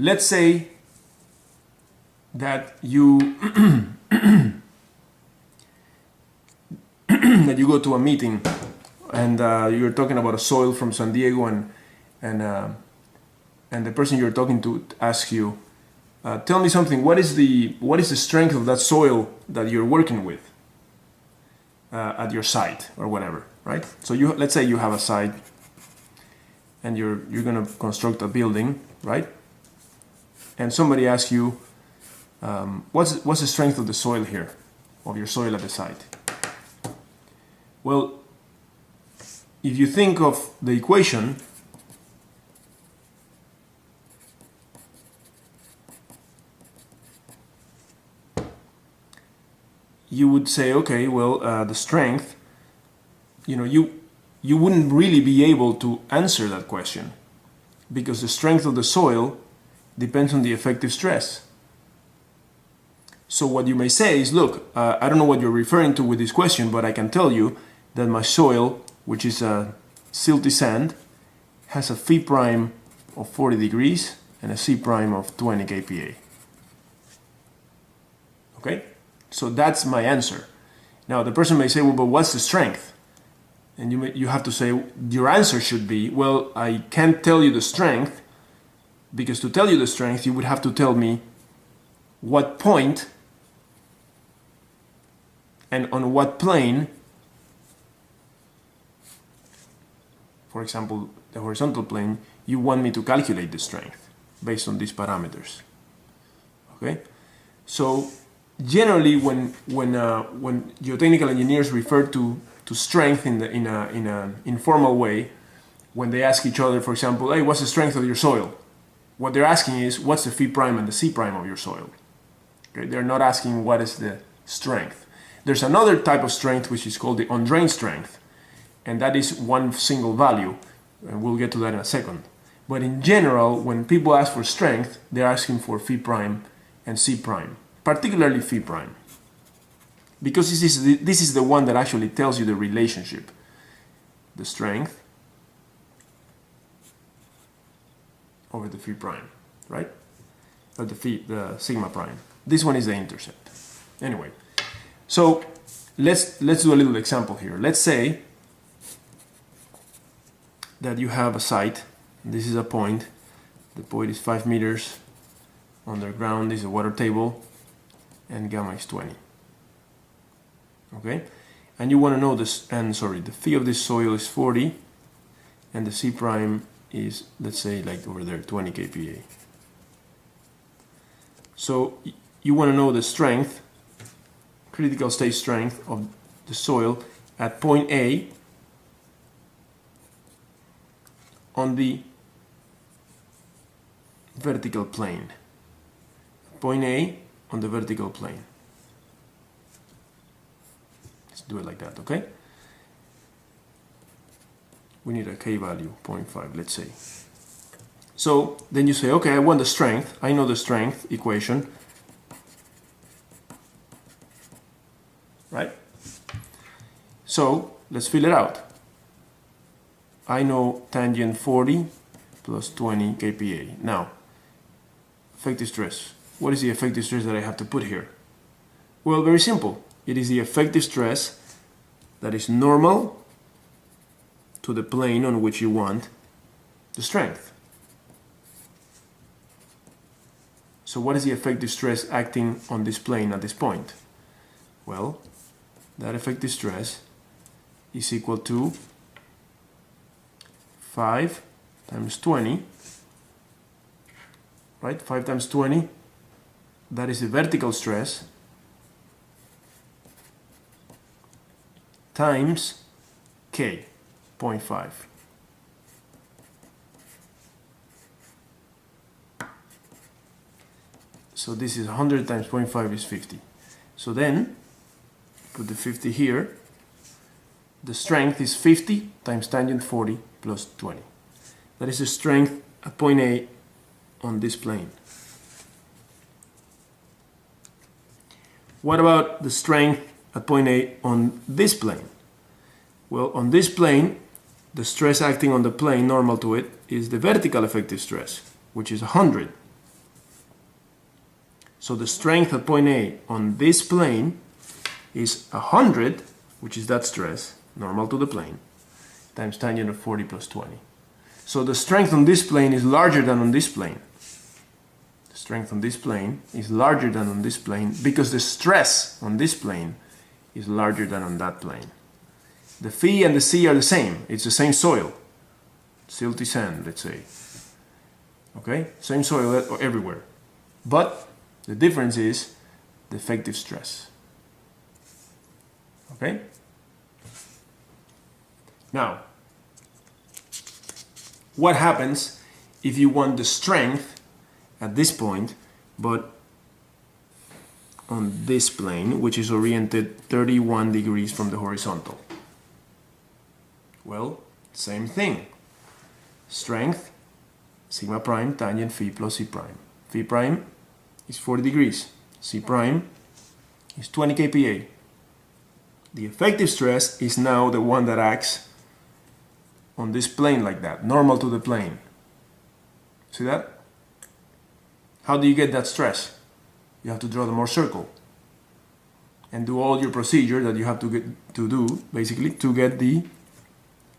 let's say that you that you go to a meeting and you're talking about a soil from San Diego, and the person you're talking to asks you, tell me something. What is the strength of that soil that you're working with at your site or whatever, right? So let's say you have a site and you're going to construct a building, right? And somebody asks you, what's the strength of the soil here, of your soil at the site? Well, if you think of the equation, you would say, okay, well, the strength, you wouldn't really be able to answer that question because the strength of the soil depends on the effective stress. So what you may say is, look, I don't know what you're referring to with this question, but I can tell you that my soil, which is a silty sand, has a phi prime of 40 degrees and a C prime of 20 kPa. Okay? So that's my answer. Now the person may say, well, but what's the strength? And you have to say, your answer should be, well, I can't tell you the strength, because to tell you the strength, you would have to tell me what point and on what plane, for example, the horizontal plane, you want me to calculate the strength based on these parameters. Okay? So generally, when geotechnical engineers refer to strength in an informal way, when they ask each other, for example, hey, what's the strength of your soil? What they're asking is, what's the phi prime and the C prime of your soil? Okay? They're not asking what is the strength. There's another type of strength which is called the undrained strength, and that is one single value, and we'll get to that in a second. But in general, when people ask for strength, they're asking for phi prime and C prime, particularly phi prime, because this is the one that actually tells you the relationship, the strength over the phi prime, right? Or the sigma prime. This one is the intercept. Anyway, so let's do a little example here. Let's say that you have a site. This is a point. The point is 5 meters underground. This is a water table, and gamma is 20. Okay, and you want to know this. And sorry, the phi of this soil is 40, and the C prime is, let's say, like over there, 20 kPa. So you want to know the strength, critical state strength of the soil at point A on the vertical plane. Point A on the vertical plane. Let's do it like that, okay? We need a K value, 0.5, let's say. So then you say, okay, I want the strength. I know the strength equation, right? So let's fill it out. I know tangent 40 plus 20 kPa. Now, effective stress. What is the effective stress that I have to put here? Well, very simple. It is the effective stress that is normal to the plane on which you want the strength. So what is the effective stress acting on this plane at this point? Well, that effective stress is equal to 5 times 20, right? 5 times 20, that is the vertical stress, times K, 0.5. So this is 100 times 0.5 is 50. So then, put the 50 here. The strength is 50 times tangent 40 plus 20. That is the strength at point A on this plane. What about the strength at point A on this plane? Well, on this plane, the stress acting on the plane normal to it is the vertical effective stress, which is 100. So the strength at point A on this plane is 100, which is that stress, normal to the plane, times tangent of 40 plus 20. So the strength on this plane is larger than on this plane. The strength on this plane is larger than on this plane because the stress on this plane is larger than on that plane. The phi and the c are the same. It's the same soil. Silty sand, let's say. Okay? Same soil everywhere. But the difference is the effective stress. Okay? Now, what happens if you want the strength at this point, but on this plane, which is oriented 31 degrees from the horizontal? Well, same thing. Strength, sigma prime, tangent phi plus c prime. Phi prime is 40 degrees. C prime is 20 kPa. The effective stress is now the one that acts on this plane like that, normal to the plane. See that? How do you get that stress? You have to draw the Mohr circle and do all your procedure that you have to do basically to get the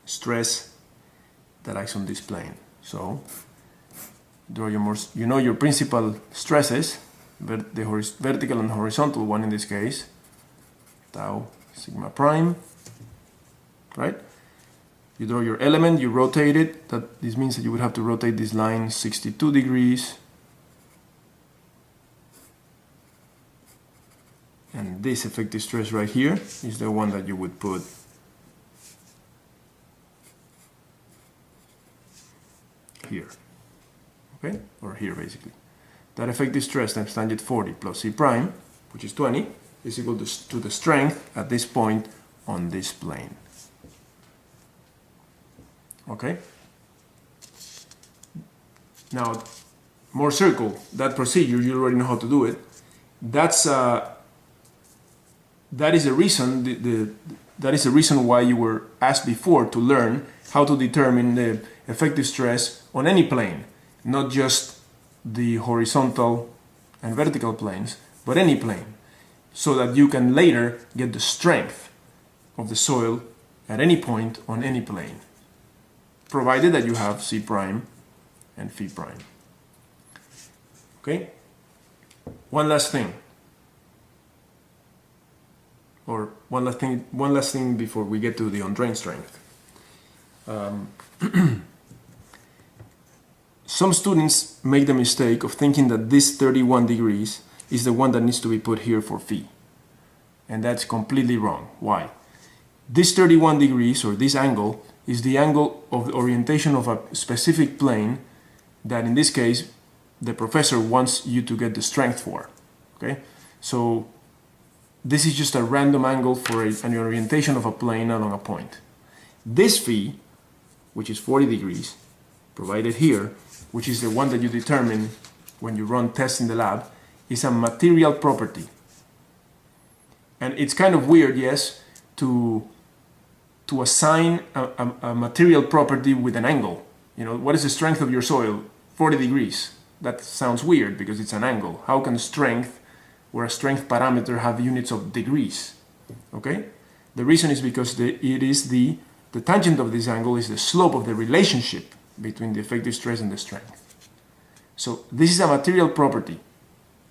stress that acts on this plane. So draw your Mohr, you know your principal stresses, the vertical and horizontal one in this case, tau sigma prime, right? You draw your element, you rotate it. This means that you would have to rotate this line 62 degrees. And this effective stress right here is the one that you would put here. Okay? Or here basically. That effective stress times tangent 40 plus c prime, which is 20, is equal to the strength at this point on this plane. Okay? Now, Mohr circle, that procedure, you already know how to do it. That is the reason that is the reason why you were asked before to learn how to determine the effective stress on any plane, not just the horizontal and vertical planes, but any plane, so that you can later get the strength of the soil at any point on any plane, provided that you have C prime and phi prime. Okay? One last thing. Or one last thing before we get to the on-drain strength. Some students make the mistake of thinking that this 31 degrees is the one that needs to be put here for phi. And that's completely wrong. Why? This 31 degrees, or this angle, is the angle of the orientation of a specific plane that in this case the professor wants you to get the strength for. Okay? So this is just a random angle for an orientation of a plane along a point. This phi, which is 40 degrees, provided here, which is the one that you determine when you run tests in the lab, is a material property. And it's kind of weird, yes, to assign a material property with an angle. You know, what is the strength of your soil? 40 degrees. That sounds weird because it's an angle. How can strength or a strength parameter have units of degrees? Okay? The reason is because the tangent of this angle is the slope of the relationship between the effective stress and the strength. So this is a material property.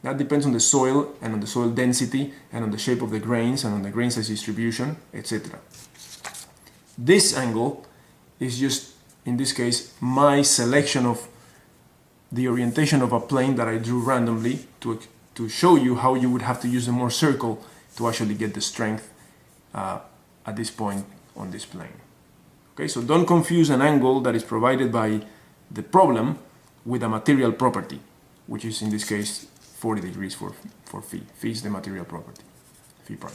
That depends on the soil and on the soil density and on the shape of the grains and on the grain size distribution, etc. This angle is just, in this case, my selection of the orientation of a plane that I drew randomly to show you how you would have to use the Mohr circle to actually get the strength at this point on this plane. Okay, so don't confuse an angle that is provided by the problem with a material property, which is in this case 40 degrees for phi. Phi is the material property, phi prime.